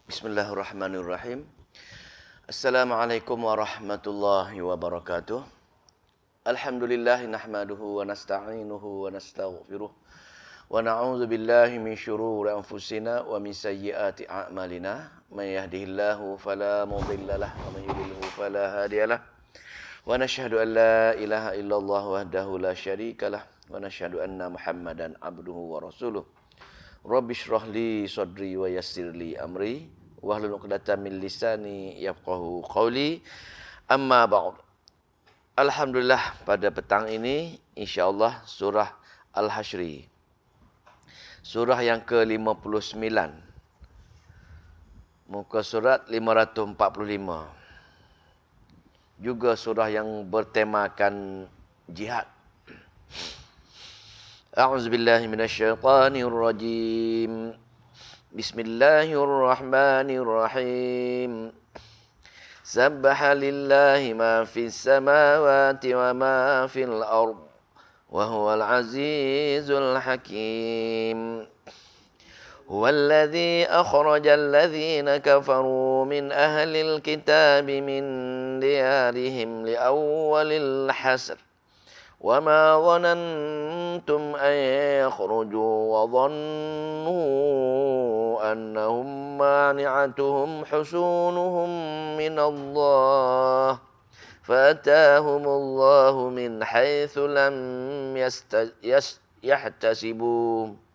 Bismillahirrahmanirrahim. Assalamualaikum warahmatullahi wabarakatuh. Alhamdulillah nahmaduhu wa nasta'inuhu wa nastaghfiruh wa na'udzu billahi min syururi anfusina wa min sayyiati a'malina. May yahdihillahu fala mudhillalah wa may yudlilhu fala hadiyalah. Wa nashhadu an la ilaha illallah wahdahu la syarikalah wa nashhadu anna Muhammadan abduhu wa rasuluh. Rabbi shrah li sadri wa yassir li amri wahlul 'uqdatam min lisani yafqahu qawli. Amma ba'd. Alhamdulillah, pada petang ini insya-Allah surah Al-Hasyr. Surah yang ke-59. Muka surat 545. Juga surah yang bertemakan jihad. A'udzu billahi minasyaitonir rajim. Bismillahirrahmanirrahim. Sabbaha lillahi ma fis samawati wa ma fil ard wa huwal azizul hakim. Huwallazi akhrajal ladzina kafaru min ahlil kitabi min diyarihim li awwalil hasr. وَمَا ظَنَنْتُمْ أَنْ يَخْرُجُوا وَظَنُّوا أَنَّهُمْ مَانِعَتُهُمْ حُصُونُهُمْ مِنَ اللَّهِ فَأَتَاهُمُ اللَّهُ مِنْ حَيْثُ لَمْ يَحْتَسِبُوا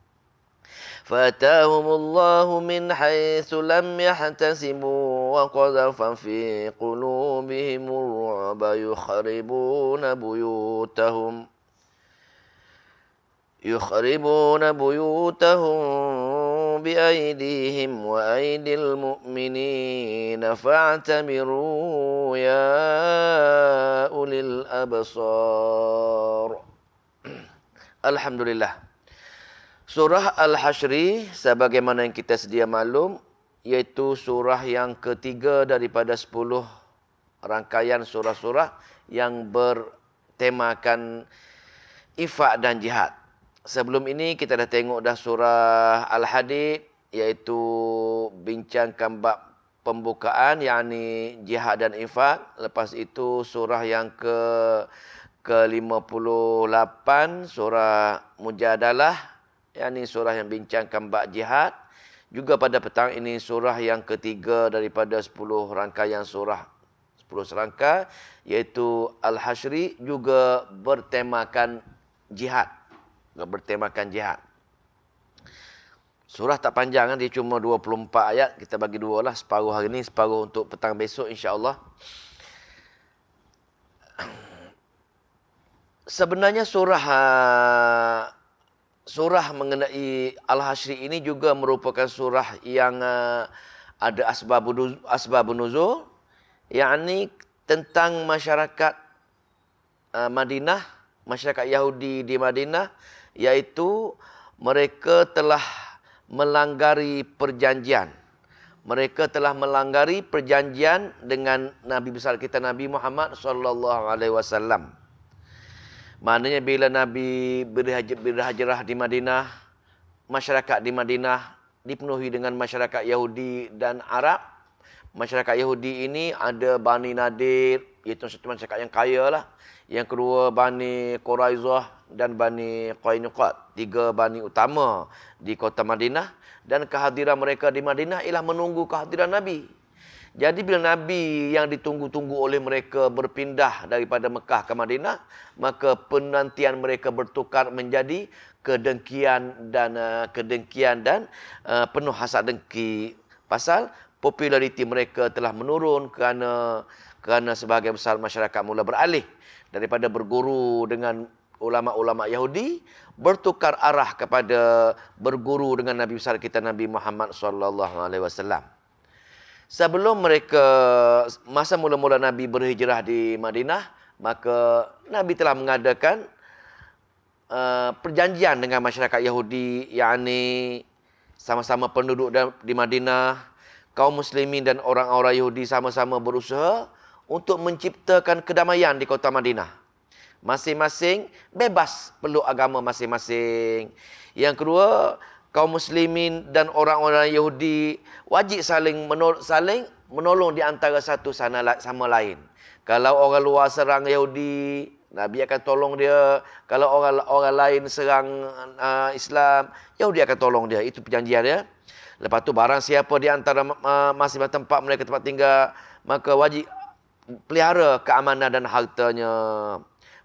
فَأَتَاهُمُ اللَّهُ مِنْ حَيْثُ لَمْ يَحْتَسِبُوا وَقَذَفَ فِي قُلُوبِهِمُ الرُّعْبَ يُخْرِبُونَ بُيُوتَهُم بِأَيْدِيهِمْ وَأَيْدِي الْمُؤْمِنِينَ فَاعْتَبِرُوا يَا أُولِي الْأَبْصَارِ. Alhamdulillah. Surah Al-Hasyr, sebagaimana yang kita sedia maklum, iaitu surah yang ketiga daripada 10 rangkaian surah-surah yang bertemakan infak dan jihad. Sebelum ini kita dah tengok dah surah Al-Hadid, iaitu bincangkan bab pembukaan, yakni jihad dan infak. Lepas itu surah yang ke-58, surah Mujadalah, yakni surah yang bincangkan bab jihad. Juga pada petang ini surah yang ketiga daripada 10 rangkaian surah, 10 serangka, iaitu Al-Hasyr, juga bertemakan jihad. Surah tak panjang kan, dia cuma 24 ayat. Kita bagi dua lah, separuh hari ni, separuh untuk petang besok insya-Allah. Sebenarnya surah mengenai Al-Hasyr ini juga merupakan surah yang ada asbabun nuzul, yakni tentang masyarakat Madinah, masyarakat Yahudi di Madinah, iaitu mereka telah melanggari perjanjian. Mereka telah melanggari perjanjian dengan Nabi besar kita Nabi Muhammad sallallahu alaihi wasallam. Maknanya bila Nabi berhijrah di Madinah, masyarakat di Madinah dipenuhi dengan masyarakat Yahudi dan Arab. Masyarakat Yahudi ini ada Bani Nadir, iaitu satu masyarakat yang kaya lah. Yang kedua Bani Quraizah dan Bani Qainuqat, 3 bani utama di kota Madinah. Dan kehadiran mereka di Madinah ialah menunggu kehadiran Nabi. Jadi bila Nabi yang ditunggu-tunggu oleh mereka berpindah daripada Mekah ke Madinah, maka penantian mereka bertukar menjadi kedengkian dan penuh hasad dengki. Pasal populariti mereka telah menurun kerana sebahagian besar masyarakat mula beralih daripada berguru dengan ulama-ulama Yahudi, bertukar arah kepada berguru dengan Nabi besar kita Nabi Muhammad sallallahu alaihi wasallam. Sebelum masa mula-mula Nabi berhijrah di Madinah, maka Nabi telah mengadakan perjanjian dengan masyarakat Yahudi, yakni sama-sama penduduk di Madinah, kaum muslimin dan orang-orang Yahudi sama-sama berusaha untuk menciptakan kedamaian di kota Madinah. Masing-masing bebas peluk agama masing-masing. Yang kedua, kaum muslimin dan orang-orang Yahudi wajib saling menolong di antara satu sama lain. Kalau orang luar serang Yahudi, Nabi akan tolong dia. Kalau orang lain serang Islam, Yahudi akan tolong dia. Itu perjanjian dia. Lepas tu barang siapa di antara masing-masing tempat mereka tempat tinggal, maka wajib pelihara keamanan dan hartanya.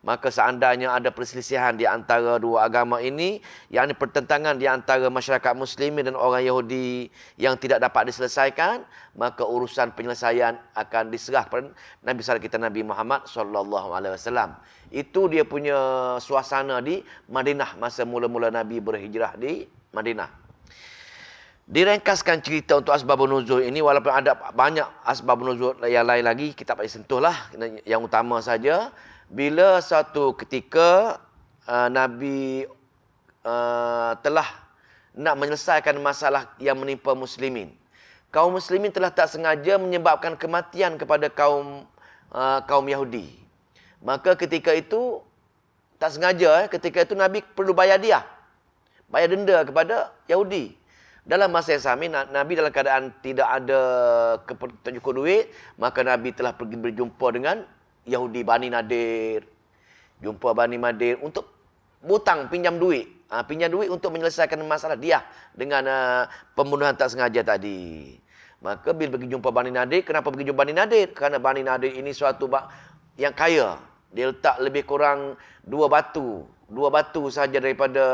Maka seandainya ada perselisihan di antara dua agama ini, yakni pertentangan di antara masyarakat muslimin dan orang Yahudi yang tidak dapat diselesaikan, maka urusan penyelesaian akan diserah kepada Nabi kita Nabi Muhammad sallallahu alaihi wasallam. Itu dia punya suasana di Madinah masa mula-mula Nabi berhijrah di Madinah. Diringkaskan cerita untuk asbabun nuzul ini, walaupun ada banyak asbabun nuzul yang lain lagi, kita tak payah sentuhlah. Yang utama saja, bila satu ketika Nabi telah nak menyelesaikan masalah yang menimpa muslimin. Kaum muslimin telah tak sengaja menyebabkan kematian kepada kaum Yahudi. Maka ketika itu, tak sengaja, ketika itu Nabi perlu bayar dia. Bayar denda kepada Yahudi. Dalam masa yang sama, Nabi dalam keadaan tidak ada cukup duit, maka Nabi telah pergi berjumpa dengan Yahudi Bani Nadir. Jumpa Bani Nadir untuk butang, pinjam duit. Pinjam duit untuk menyelesaikan masalah dia dengan pembunuhan tak sengaja tadi. Maka bila pergi jumpa Bani Nadir, kenapa pergi jumpa Bani Nadir? Kerana Bani Nadir ini suatu yang kaya. Dia letak lebih kurang dua batu saja daripada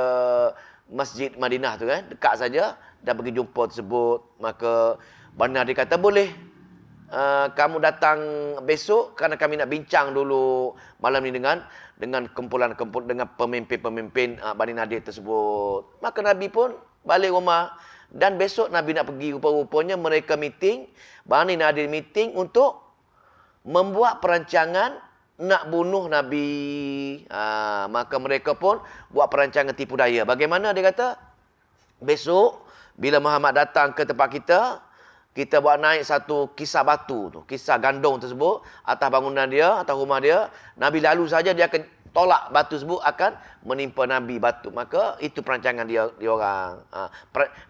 Masjid Madinah tu kan, dekat saja. Dan pergi jumpa tersebut. Maka Bani Nadir kata, boleh kamu datang besok kerana kami nak bincang dulu malam ni dengan kumpulan dengan pemimpin-pemimpin Bani Nadir tersebut. Maka Nabi pun balik rumah dan besok Nabi nak pergi, rupa-rupanya mereka meeting, Bani Nadir meeting untuk membuat perancangan nak bunuh Nabi. Maka mereka pun buat perancangan tipu daya. Bagaimana dia kata? Besok bila Muhammad datang ke tempat kita buat naik satu kisah batu tu, kisah gandong tersebut atas bangunan dia, atas rumah dia. Nabi lalu saja dia akan tolak batu tersebut, akan menimpa Nabi batu. Maka itu perancangan dia orang.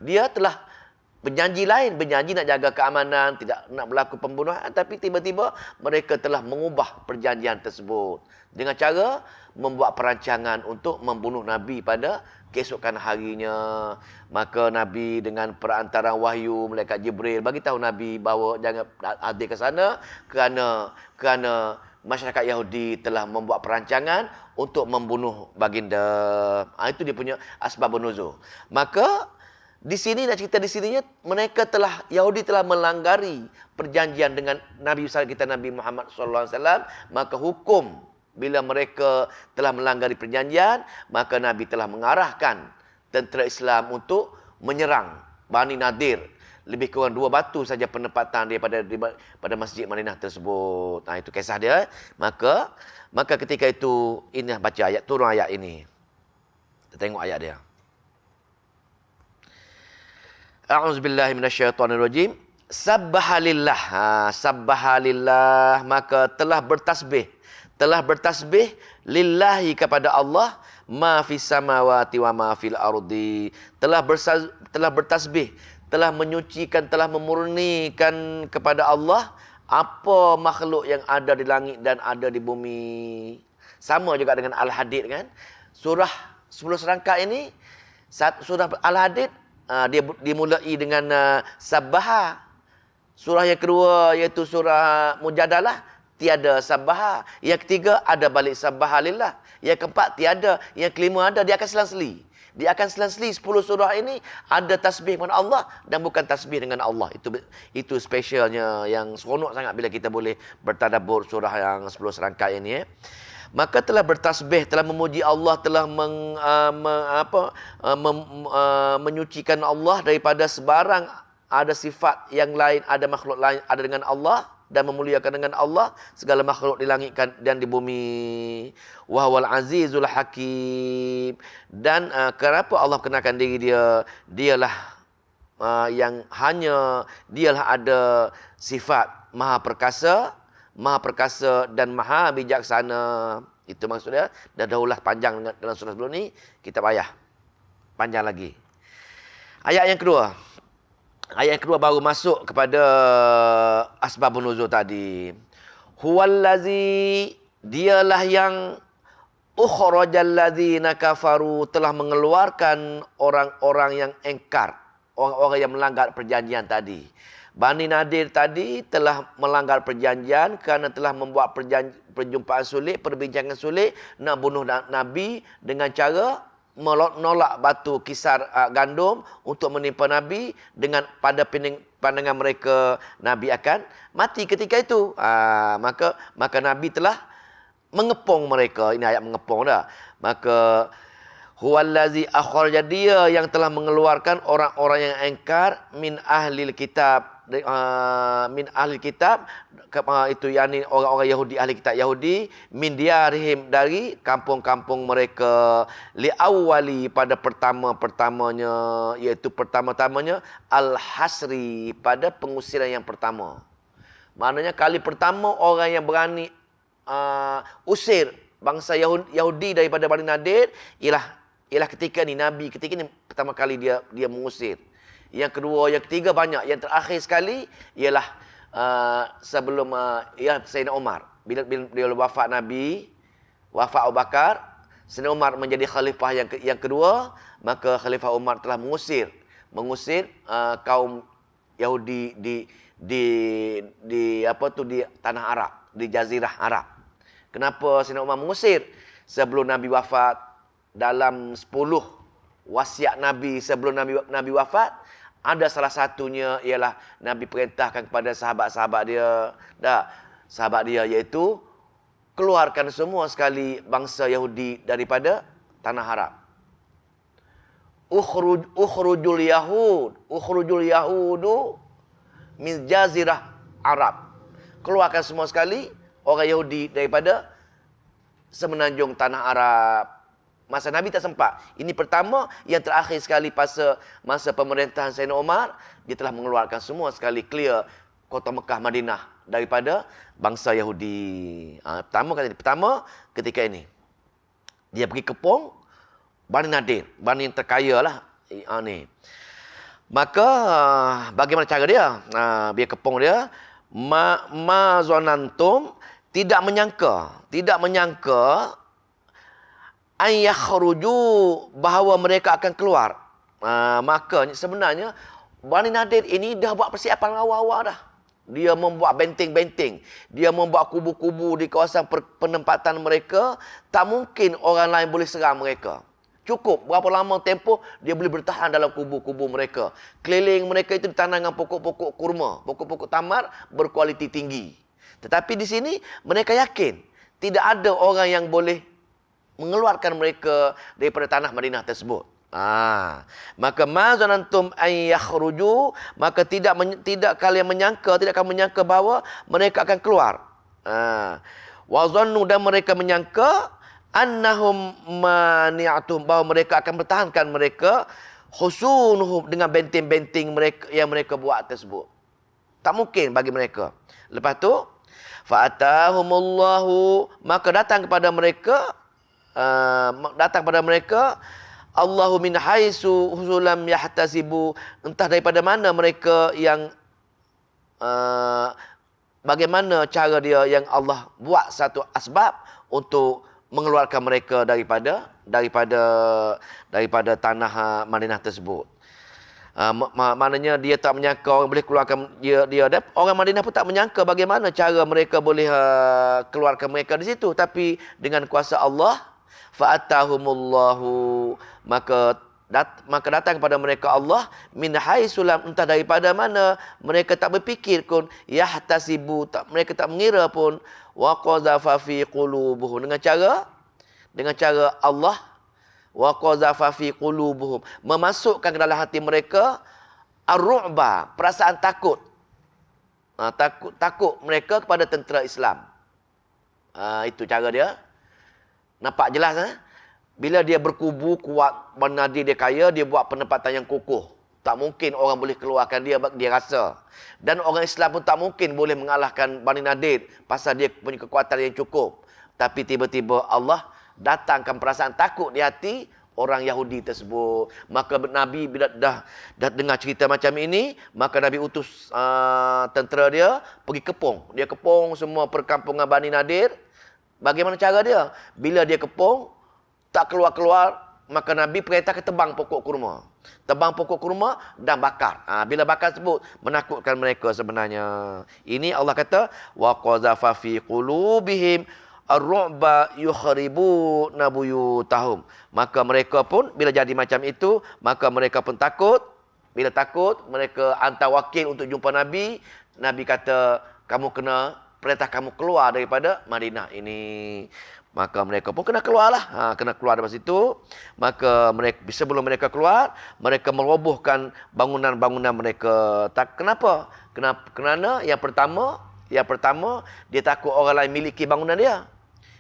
Dia telah berjanji nak jaga keamanan, tidak nak berlaku pembunuhan, tapi tiba-tiba mereka telah mengubah perjanjian tersebut dengan cara membuat perancangan untuk membunuh Nabi pada keesokan harinya. Maka Nabi dengan perantaraan wahyu malaikat Jibril bagi tahu Nabi bahawa jangan hadir ke sana kerana masyarakat Yahudi telah membuat perancangan untuk membunuh baginda. Itu dia punya asbabun nuzul. Maka di sini nak cerita di sininya, Yahudi telah melanggari perjanjian dengan Nabi kita Nabi Muhammad sallallahu alaihi wasallam. Maka hukum bila mereka telah melanggari perjanjian, maka Nabi telah mengarahkan tentera Islam untuk menyerang Bani Nadir. Lebih kurang 2 batu saja penempatan dia pada Masjid Madinah tersebut. Itu kisah dia. Maka ketika itu, ini baca ayat, turun ayat ini. Kita tengok ayat dia. A'udzubillahi minasyaitonirrajim. Sabbahalillah. Sabbahalillah, maka telah bertasbih lillahi kepada Allah ma fis samawati wa ma fil ardi. Telah bertasbih, telah menyucikan, telah memurnikan kepada Allah apa makhluk yang ada di langit dan ada di bumi. Sama juga dengan Al-Hadid kan. Surah 10 serangkai ini, surah Al-Hadid dia dimulai dengan Sabbaha. Surah yang kedua iaitu surah Mujadalah, tiada Sabbaha. Yang ketiga ada balik Sabbaha lillah. Yang keempat tiada. Yang kelima ada, dia akan selang-seli. 10 surah ini ada tasbih dengan Allah dan bukan tasbih dengan Allah. Itu spesialnya yang seronok sangat bila kita boleh bertadabbur surah yang 10 serangkai ini. Maka telah bertasbih, telah memuji Allah, telah menyucikan Allah daripada sebarang ada sifat yang lain, ada makhluk lain ada dengan Allah, dan memuliakan dengan Allah segala makhluk di langit dan di bumi. Wa huwal azizul hakim. Dan kenapa Allah kenalkan diri dia? Dialah yang hanya dialah ada sifat maha perkasa dan maha bijaksana. Itu maksudnya. Dah dahulah panjang dalam surah sebelum ni, kita payah panjang lagi. Ayat yang kedua. Ayat yang kedua baru masuk kepada asbabun nuzul tadi. Huwallazi, dialah yang ukhrajal ladzina kafaru, telah mengeluarkan orang-orang yang engkar, orang-orang yang melanggar perjanjian tadi. Bani Nadir tadi telah melanggar perjanjian kerana telah membuat perjumpaan sulit, perbincangan sulit nak bunuh Nabi dengan cara menolak batu kisar gandum untuk menimpa Nabi, dengan pada pandangan mereka Nabi akan mati ketika itu. Maka Nabi telah mengepung mereka. Ini ayat mengepung dah. Maka huwallazi akhraja, dia yang telah mengeluarkan orang-orang yang engkar min ahlil kitab, min ahli kitab, itu yakni orang-orang Yahudi, ahli kitab Yahudi, min diarihim, dari kampung-kampung mereka, li awwali, pada pertama-pertamanya, iaitu pertama-tamanya al-hasri, pada pengusiran yang pertama. Maknanya kali pertama orang yang berani usir bangsa Yahudi daripada Bani Nadir ialah ketika ni Nabi, ketika ni pertama kali dia mengusir. Yang kedua, yang ketiga banyak. Yang terakhir sekali ialah sebelum Sayyidina Umar. Bila beliau wafat Nabi, wafat Abu Bakar, Sayyidina Umar menjadi khalifah yang kedua, maka Khalifah Umar telah mengusir kaum Yahudi di tanah Arab, di Jazirah Arab. Kenapa Sayyidina Umar mengusir? Sebelum Nabi wafat, dalam 10 wasiat Nabi sebelum Nabi wafat, ada salah satunya ialah Nabi perintahkan kepada sahabat-sahabat dia, iaitu keluarkan semua sekali bangsa Yahudi daripada tanah Arab. Ukhrujul yahudu min jazirah Arab. Keluarkan semua sekali orang Yahudi daripada semenanjung tanah Arab. Masa Nabi tak sempat. Ini pertama, yang terakhir sekali masa pemerintahan Sayyidina Umar, dia telah mengeluarkan semua sekali, clear kota Mekah, Madinah daripada bangsa Yahudi. Pertama ketika ini dia pergi kepung Bani Nadir, Bani yang terkaya lah. Maka bagaimana cara dia? Dia kepung dia. Ma zonantum, tidak menyangka an yakhruju, bahawa mereka akan keluar. Maka sebenarnya Bani Nadir ini dah buat persiapan awal-awal dah. Dia membuat benteng-benteng, dia membuat kubu-kubu di kawasan penempatan mereka. Tak mungkin orang lain boleh serang mereka. Cukup berapa lama tempoh dia boleh bertahan dalam kubu-kubu mereka. Keliling mereka itu ditanam dengan pokok-pokok kurma, pokok-pokok tamar berkualiti tinggi. Tetapi di sini mereka yakin tidak ada orang yang boleh mengeluarkan mereka daripada tanah Madinah tersebut. Maka mazanantum an yakhruju, maka tidak kalian menyangka, tidak akan menyangka bahawa mereka akan keluar. Wa zannu, dan mereka menyangka annahum mani'atum, bahawa mereka akan bertahankan mereka, husunuhum, dengan benteng-benteng mereka yang mereka buat tersebut. Tak mungkin bagi mereka. Lepas tu fa'atahumullahu, maka datang kepada mereka Allahu min haisu husulam yahtasibu, entah daripada mana mereka yang bagaimana cara dia yang Allah buat satu asbab untuk mengeluarkan mereka daripada tanah Madinah tersebut. Maknanya dia tak menyangka orang boleh keluarkan dia dan orang Madinah pun tak menyangka bagaimana cara mereka boleh keluarkan mereka di situ. Tapi dengan kuasa Allah, fa'atahumullahu, maka datang kepada mereka Allah min haisulam, entah daripada mana mereka tak berfikir pun, yahtasibu, mereka tak mengira pun, wa qazafa fi qulubuhum, dengan cara Allah, wa qazafa fi qulubuhum, memasukkan ke dalam hati mereka ar-ru'ba, perasaan takut. Takut mereka kepada tentera Islam. Itu cara dia. Nampak jelas Bila dia berkubu kuat, Bani Nadir dia kaya, dia buat penempatan yang kukuh. Tak mungkin orang boleh keluarkan dia rasa. Dan orang Islam pun tak mungkin boleh mengalahkan Bani Nadir pasal dia punya kekuatan yang cukup. Tapi tiba-tiba Allah datangkan perasaan takut di hati orang Yahudi tersebut. Maka Nabi bila dah dengar cerita macam ini, maka Nabi utus tentera dia pergi kepung. Dia kepung semua perkampungan Bani Nadir. Bagaimana cara dia? Bila dia kepung, tak keluar-keluar, maka Nabi perintah ke tebang pokok kurma. Tebang pokok kurma dan bakar. Bila bakar tersebut, menakutkan mereka sebenarnya. Ini Allah kata, wa qazafa fi qulubihim ar-ru'ba yukhribuna buyutahum. Maka mereka pun bila jadi macam itu, maka mereka pun takut. Bila takut, mereka hantar wakil untuk jumpa Nabi. Nabi kata, kamu perintah kamu keluar daripada Madinah ini. Maka mereka pun kena keluarlah. Kena keluar dari situ. Maka sebelum mereka keluar, mereka merobohkan bangunan-bangunan mereka. Kenapa? Kerana yang pertama dia takut orang lain miliki bangunan dia.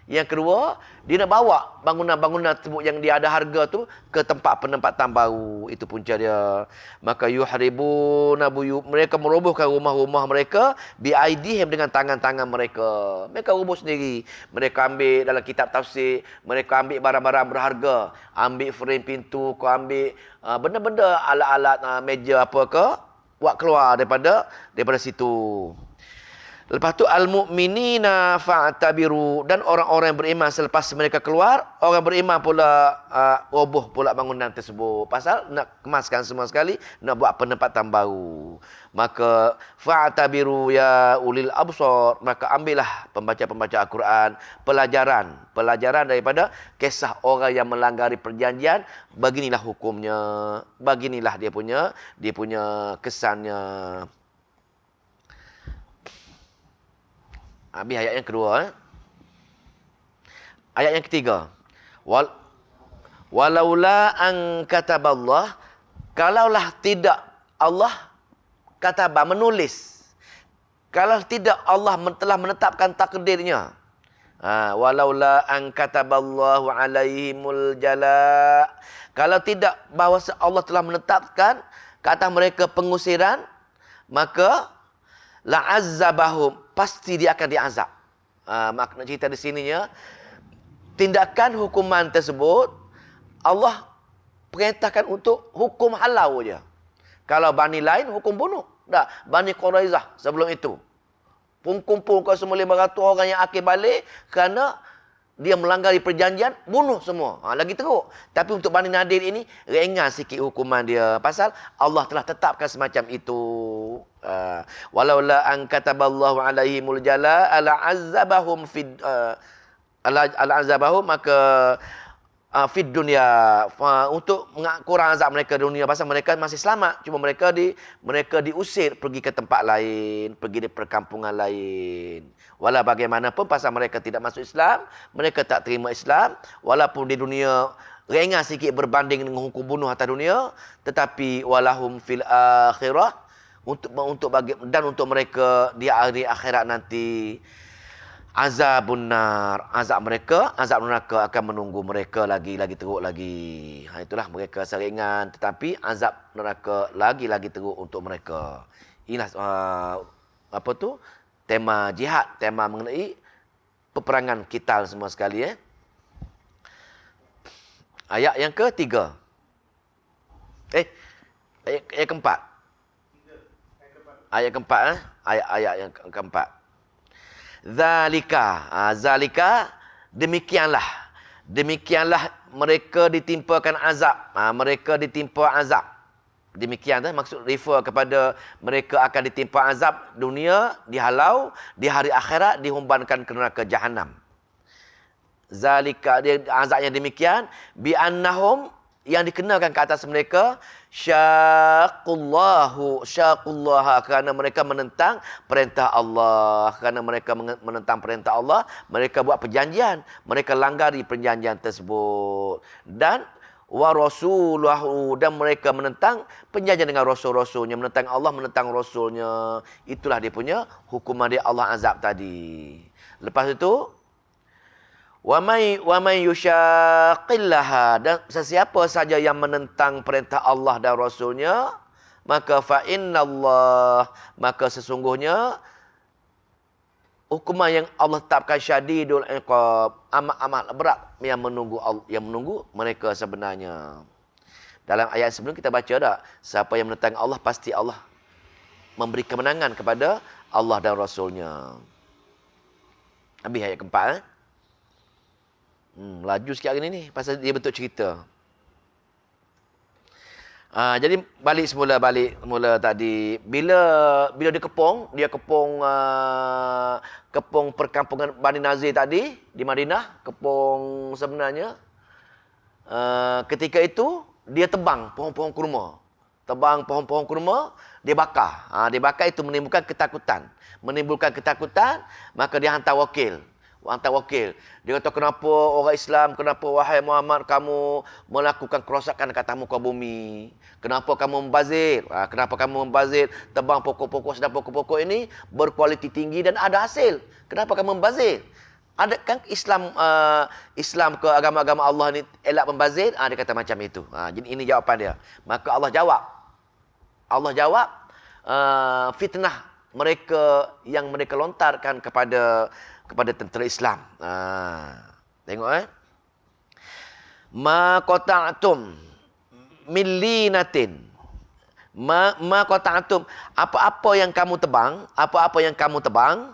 Yang kedua, dia nak bawa bangunan-bangunan tersebut yang dia ada harga tu ke tempat penempatan baru. Itu punca dia. Maka yuhribuna mereka merobohkan rumah-rumah mereka biaidihim dengan tangan-tangan mereka. Mereka roboh sendiri. Mereka ambil dalam kitab tafsir, mereka ambil barang-barang berharga, ambil frame pintu, kau ambil benda-benda alat-alat meja apa ke, buat keluar daripada situ. Lepas tu al-mu'minina fa'tabiru, dan orang-orang yang beriman selepas mereka keluar, orang beriman pula roboh pula bangunan tersebut. Pasal nak kemaskan semua sekali, nak buat penempatan baru. Maka fa'tabiru ya ulil absar, maka ambillah pembaca-pembaca Al-Quran pelajaran daripada kisah orang yang melanggar perjanjian. Beginilah hukumnya, beginilah dia punya kesannya. Habis ayat yang kedua. Ayat yang ketiga. Walaula an kataballah, kalaulah tidak Allah kataba menulis. Kalau tidak Allah telah menetapkan takdirnya. Walaula an kataballahu alaihimul jala. Kalau tidak bahawa Allah telah menetapkan ke atas mereka pengusiran, maka la'azzabahum, pasti dia akan diazab. Makna cerita di sininya, tindakan hukuman tersebut Allah perintahkan untuk hukum halau je. Kalau Bani lain hukum bunuh. Dah, Bani Quraizah sebelum itu pun kumpulkan semua 500 orang yang akhir balik kerana dia melanggar perjanjian, bunuh semua. Lagi teruk. Tapi untuk Bani Nadir ini, ringan sikit hukuman dia. Pasal Allah telah tetapkan semacam itu. Walaula an kataballahu alaihimul jala ala azabahum maka fid dunya, untuk kurang azab mereka di dunia. Pasal mereka masih selamat, cuma mereka diusir pergi ke tempat lain, pergi di perkampungan lain. Walau bagaimanapun pasal mereka tidak masuk Islam, mereka tak terima Islam, walaupun di dunia ringan sikit berbanding dengan hukum bunuh atas dunia, tetapi walahum fil akhirah, untuk mereka di hari akhirat nanti azabun nar, azab neraka akan menunggu mereka lagi teruk lagi. Itulah mereka seringan, tetapi azab neraka lagi teruk untuk mereka. Inilah tema jihad, tema mengenai peperangan qital semua sekali. Ayat yang ketiga. Ayat keempat. Ayat keempat. Ayat yang keempat. Zalika, demikianlah mereka ditimpakan azab. Mereka ditimpa azab. Demikian maksud refer kepada mereka akan ditimpa azab dunia, dihalau, di hari akhirat dihumbankan ke neraka jahanam. Zalika, dia azabnya demikian, bi annahum, yang dikenakan ke atas mereka, syaqullaha, kerana mereka menentang perintah Allah. Kerana mereka menentang perintah Allah, mereka buat perjanjian, mereka langgari perjanjian tersebut. Dan wa rasulahu, dan mereka menentang perjanjian dengan rasul-rasulnya, menentang Allah, menentang rasulnya. Itulah dia punya hukuman dia, Allah azab tadi. Lepas itu, wa may yushaqillaha, dan sesiapa saja yang menentang perintah Allah dan rasulnya, maka fa innallah, maka sesungguhnya hukuman yang Allah tetapkan syadidul iqab, amat berat yang menunggu mereka sebenarnya. Dalam ayat sebelum kita baca dah, siapa yang menentang Allah pasti Allah memberi kemenangan kepada Allah dan Rasulnya. Habis ayat keempat. Laju sikit hari ni pasal dia bentuk cerita. Jadi balik semula tadi. Bila dia kepung perkampungan Bani Nazir tadi di Madinah, kepung sebenarnya. Ketika itu dia tebang pohon-pohon kurma. Tebang pohon-pohon kurma, dia bakar. Dia bakar itu menimbulkan ketakutan. Maka dia hantar wakil. Dia kata, kenapa orang Islam, kenapa wahai Muhammad kamu melakukan kerosakan kat muka bumi? Kenapa kamu membazir? Tebang pokok-pokok, sedang pokok-pokok ini berkualiti tinggi dan ada hasil. Kenapa kamu membazir? Ada kan Islam ke agama-agama Allah ni elak membazir? Dia kata macam itu. Jadi ini jawapan dia. Maka Allah jawab fitnah mereka yang mereka lontarkan kepada tentera Islam. Tengok ma qata'tum min linatin. Ma qata'tum, apa-apa yang kamu tebang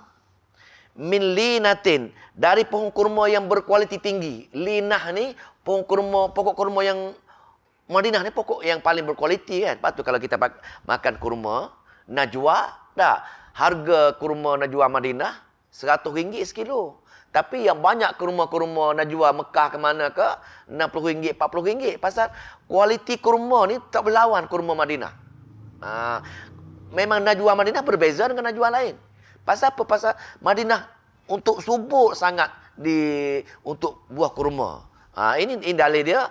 min linatin, dari pohon kurma yang berkualiti tinggi. Linah ni pokok kurma yang Madinah ni pokok yang paling berkualiti kan. Lepas tu kalau kita makan kurma najwa, harga kurma najwa Madinah RM100 sekilo. Tapi yang banyak kurma-kurma najwa Mekah ke mana ke RM60, RM40. Pasal kualiti kurma ni tak berlawan kurma Madinah. Memang najwa Madinah berbeza dengan najwa lain. Pasal apa? Pasal Madinah untuk subur sangat untuk buah kurma. Ini dalil dia.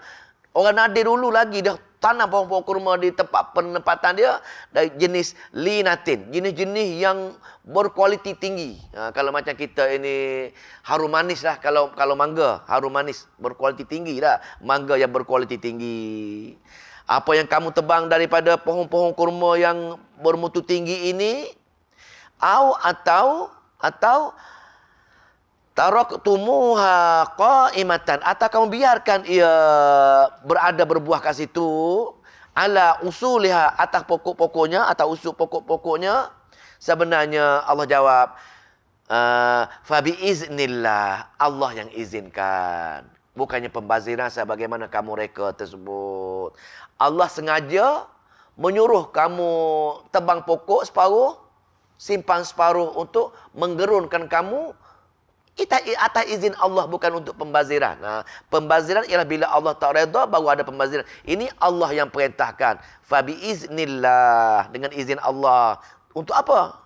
Orang Nadir dulu lagi dah tanam pohon-pohon kurma di tempat penempatan dia dari jenis linatin, jenis-jenis yang berkualiti tinggi. Kalau macam kita ini harum manis lah, kalau mangga harum manis berkualiti tinggi lah, mangga yang berkualiti tinggi. Apa yang kamu tebang daripada pohon-pohon kurma yang bermutu tinggi ini, atau taraktumuha qa'imatan, atau kamu biarkan ia berada berbuah kat situ, ala usuliha, atas pokok-pokoknya, atau usul pokok-pokoknya. Sebenarnya Allah jawab, fa biiznillah, Allah yang izinkan. Bukannya pembaziran sebagaimana kamu reka tersebut. Allah sengaja menyuruh kamu tebang pokok separuh, simpan separuh untuk menggerunkan kamu atas izin Allah, bukan untuk pembaziran. Pembaziran ialah bila Allah tak redha baru ada pembaziran. Ini Allah yang perintahkan. Fa biiznillah, dengan izin Allah. Untuk apa?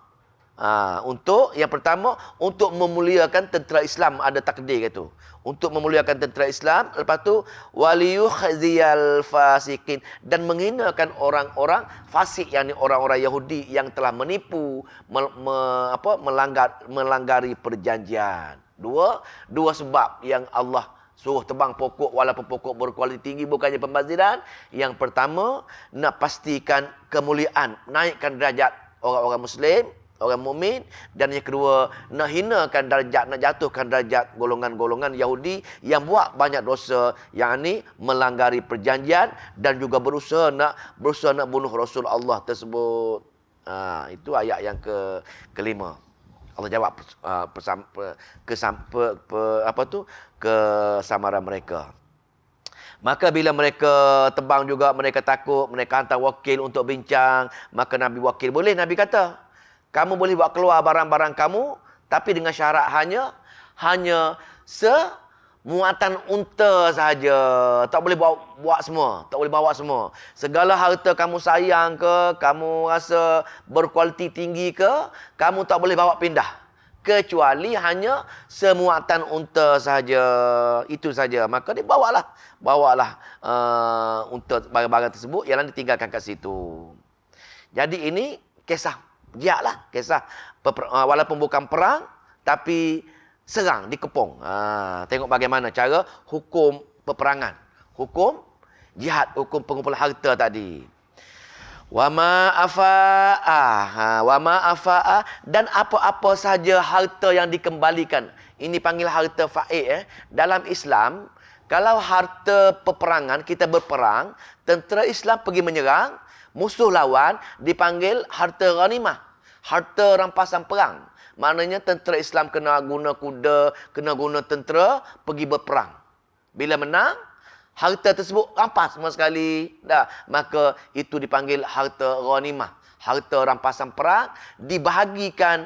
Untuk yang pertama, untuk memuliakan tentera Islam, ada takdir itu. Untuk memuliakan tentera Islam, lepas tu waliyukhziyal fasikin, dan menghinakan orang-orang fasik, yakni orang-orang Yahudi yang telah menipu, melanggari perjanjian. Dua sebab yang Allah suruh tebang pokok walaupun pokok berkualiti tinggi, bukannya pembaziran. Yang pertama, nak pastikan kemuliaan, naikkan derajat orang-orang Muslim, orang mukmin. Dan yang kedua, nak hinakan darjat, nak jatuhkan darjat golongan-golongan Yahudi yang buat banyak dosa, yakni melanggari perjanjian dan juga berusaha nak bunuh Rasul Allah tersebut. Itu ayat yang kelima. Allah jawab kesamaran mereka. Maka bila mereka tebang juga, mereka takut, mereka hantar wakil untuk bincang. Maka Nabi wakil, boleh Nabi kata, kamu boleh bawa keluar barang-barang kamu, tapi dengan syarat hanya semuatan unta saja. Tak boleh bawa semua. Segala harta kamu sayang ke, kamu rasa berkualiti tinggi ke, kamu tak boleh bawa pindah. Kecuali hanya semuatan unta saja. Itu saja. Maka dia bawalah unta, barang-barang tersebut, ialah ditinggalkan kat situ. Jadi ini kisah jihad lah. Kisah walaupun bukan perang, tapi serang, dikepung. Tengok bagaimana cara hukum peperangan. Hukum jihad, hukum pengumpulan harta tadi. Wa ma afa'a. Wa ma afa'a, dan apa-apa saja harta yang dikembalikan. Ini panggil harta fa'i. Dalam Islam, kalau harta peperangan, kita berperang, tentera Islam pergi menyerang, musuh lawan dipanggil harta ghanimah, harta rampasan perang. Maknanya tentera Islam kena guna kuda, kena guna tentera pergi berperang. Bila menang, harta tersebut rampas semua sekali. Dah, maka itu dipanggil harta ghanimah, harta rampasan perang, dibahagikan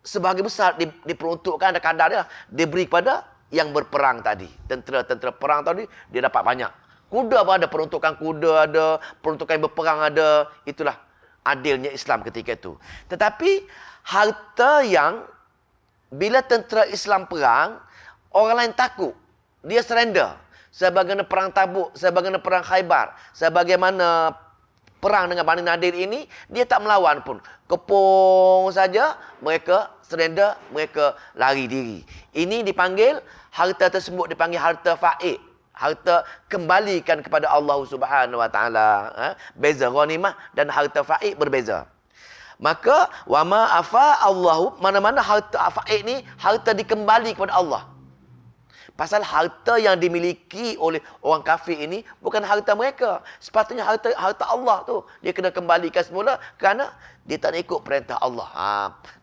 sebahagian besar, diperuntukkan ada kadar dia, diberi kepada yang berperang tadi. Tentera-tentera perang tadi dia dapat banyak. Kuda pun ada, peruntukan kuda ada, peruntukan yang berperang ada. Itulah adilnya Islam ketika itu. Tetapi harta yang bila tentera Islam perang, orang lain takut, dia surrender. Sebagaimana perang Tabuk, sebagaimana perang Khaybar, sebagaimana perang dengan Bani Nadir ini, dia tak melawan pun. Kepung saja, mereka surrender, mereka lari diri. Ini dipanggil, harta tersebut dipanggil harta fa'i. Harta kembalikan kepada Allah Subhanahu Wa Taala. Beza ghanimah dan harta fa'i berbeza. Maka wa ma afa Allahu, mana-mana harta fa'i ni harta dikembali kepada Allah. Pasal harta yang dimiliki oleh orang kafir ini bukan harta mereka. Sepatutnya harta Allah tu dia kena kembalikan semula kerana dia tak nak ikut perintah Allah.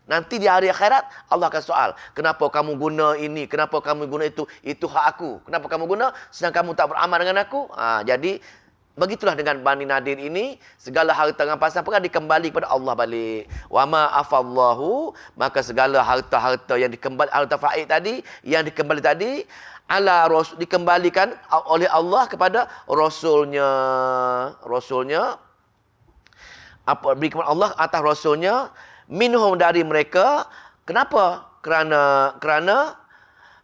Nanti di hari akhirat Allah akan soal, kenapa kamu guna ini, kenapa kamu guna itu hak aku. Kenapa kamu guna sedang kamu tak beramal dengan aku? Jadi begitulah dengan Bani Nadir ini, segala harta rampasan perang dikembali kepada Allah balik. Wa ma afallahu, maka segala harta-harta yang dikembali, harta faid tadi, yang dikembali tadi, ala rasul, dikembalikan oleh Allah kepada Rasulnya. Rasulnya, apa beri kepada Allah atas Rasulnya, minhum dari mereka. Kenapa? Kerana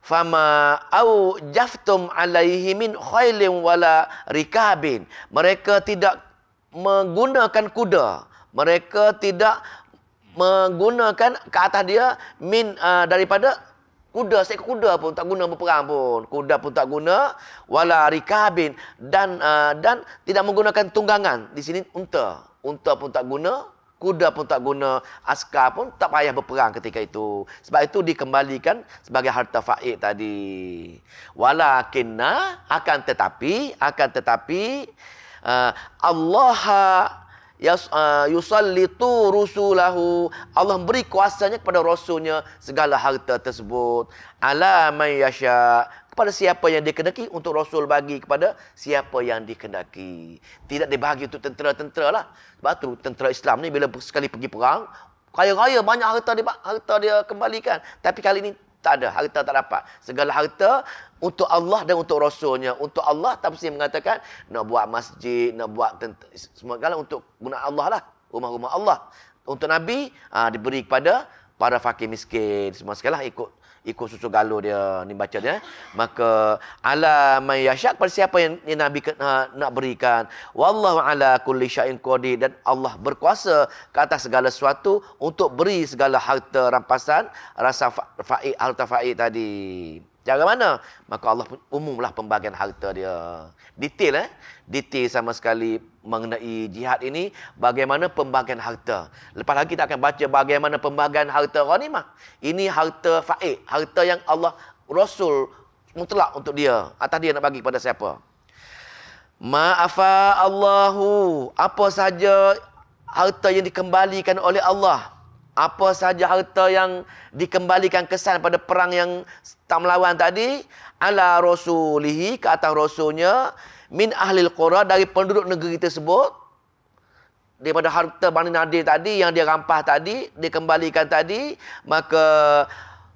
fama au jaftum alaihi min khailin wala rikabin. Mereka tidak menggunakan kuda. Mereka tidak menggunakan ke atas dia daripada kuda, seekor kuda pun tak guna berperang pun. Kuda pun tak guna, wala rikabin, dan tidak menggunakan tunggangan. Di sini unta. Unta pun tak guna, kuda pun tak guna, askar pun tak payah berperang ketika itu. Sebab itu dikembalikan sebagai harta faid tadi. Walakinna, akan tetapi Allah yusallitu rusulahu, Allah beri kuasanya kepada Rasulnya segala harta tersebut. Ala man yasha, kepada siapa yang dikehendaki, untuk Rasul bagi kepada siapa yang dikehendaki. Tidak dibahagi untuk tentera-tentera lah. Sebab tu tentera Islam ni bila sekali pergi perang, kaya-raya banyak harta dia kembalikan. Tapi kali ni tak ada, harta tak dapat. Segala harta untuk Allah dan untuk Rasulnya. Untuk Allah, tafsir mengatakan nak buat masjid, nak buat semua segala untuk guna Allah lah, rumah-rumah Allah. Untuk Nabi diberi kepada para fakir miskin, semua segala ikut susu galuh dia ni baca dia. Maka ala may yasyak, pada siapa yang Nabi nak berikan. Wallahu ala kulli syai'in qadir, dan Allah berkuasa ke atas segala sesuatu untuk beri segala harta rampasan harta faid tadi. Cara mana? Maka Allah umumlah pembagian harta dia. Detail detail sama sekali mengenai jihad ini, bagaimana pembagian harta. Lepas lagi kita akan baca bagaimana pembagian harta ghanimah. Ini harta faid, harta yang Allah Rasul mutlak untuk dia. Atas dia nak bagi kepada siapa? Ma'afa Allahu, apa saja harta yang dikembalikan oleh Allah. Apa saja harta yang dikembalikan kesan pada perang yang tak melawan tadi, ala rasulihi, ke atas Rasulnya, min ahlil qura, dari penduduk negeri tersebut, daripada harta Bani Nadir tadi yang dia rampas tadi, dikembalikan tadi, maka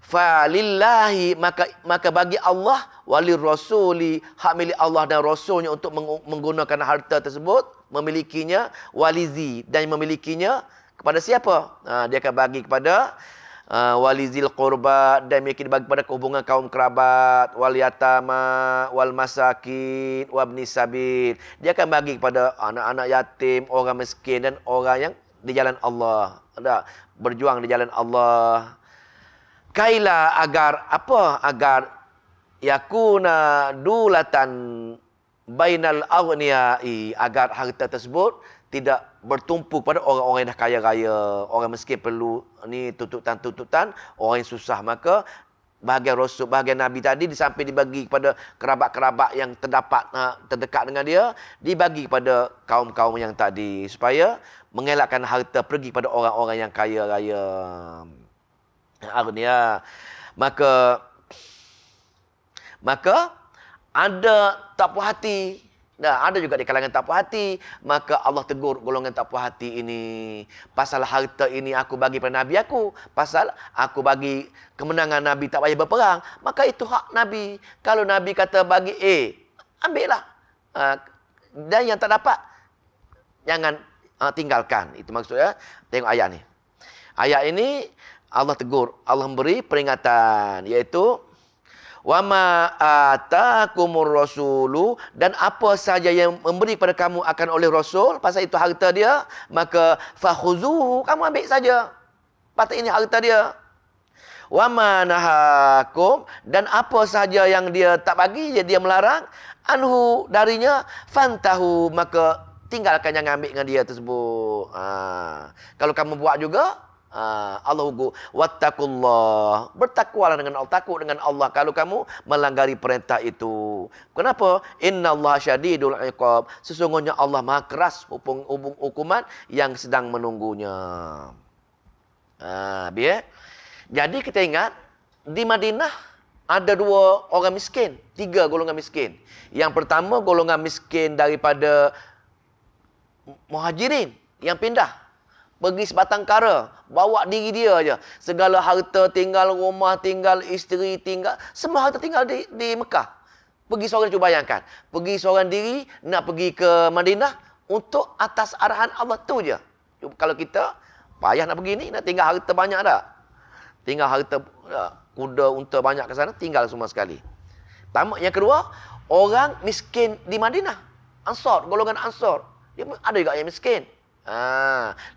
falillahi, maka bagi Allah, walir rasuli, hak milik Allah dan Rasulnya untuk menggunakan harta tersebut, memilikinya, walizi, dan memilikinya kepada siapa? Dia akan bagi kepada walizil qurba, dan mereka dibagi kepada hubungan kaum kerabat, wal yatama, wal masakin, wabni sabil. Dia akan bagi kepada anak-anak yatim, orang miskin, dan orang yang di jalan Allah. Berjuang di jalan Allah. Kaila, agar apa? Agar yakuna dulatan bainal aghniyai, agar harta tersebut tidak bertumpu pada orang-orang yang dah kaya raya. Orang miskin perlu ni tuntutan-tuntutan, orang yang susah. Maka bahagian Rasul, bahagian Nabi tadi di samping dibagi kepada kerabat-kerabat yang terdekat dengan dia, dibagi kepada kaum-kaum yang tadi supaya mengelakkan harta pergi pada orang-orang yang kaya raya. Agniya. Maka ada tak puas hati. Ada juga di kalangan tak puas hati. Maka Allah tegur golongan tak puas hati ini. Pasal harta ini aku bagi pada Nabi aku. Pasal aku bagi kemenangan Nabi tak payah berperang. Maka itu hak Nabi. Kalau Nabi kata bagi A, ambillah. Dan yang tak dapat, jangan tinggalkan. Itu maksudnya. Tengok ayat ni. Ayat ini Allah tegur. Allah memberi peringatan. Iaitu wa ma atakumur rasulu, dan apa saja yang memberi kepada kamu akan oleh Rasul, pasal itu harta dia, maka fakhuzuhu, kamu ambil saja. Pasal ini harta dia. Wa ma nahakum, dan apa saja yang dia tak bagi, dia melarang, anhu, darinya, fantahu, maka tinggalkan, jangan ambil dengan dia tersebut. Kalau kamu buat juga, Allah hukum. Wattaqullah. Bertakwalah dengan Allah. Takut dengan Allah kalau kamu melanggari perintah itu. Kenapa? Innallaha syadidul iqab. Sesungguhnya Allah maha keras hukuman yang sedang menunggunya. Biar. Jadi kita ingat, di Madinah ada 2 orang miskin. 3 golongan miskin. Yang pertama, golongan miskin daripada Muhajirin yang pindah. Pergi sebatang kara, bawa diri dia aja. Segala harta tinggal, rumah tinggal, isteri tinggal, semua harta tinggal di Mekah. Pergi seorang, cuba bayangkan. Pergi seorang diri, nak pergi ke Madinah untuk atas arahan Allah tu je. Kalau kita payah nak pergi ni, nak tinggal harta banyak tak? Tinggal harta kuda, unta banyak ke sana, tinggal semua sekali. Yang kedua, orang miskin di Madinah. Ansar, golongan Ansar. Dia ada juga yang miskin.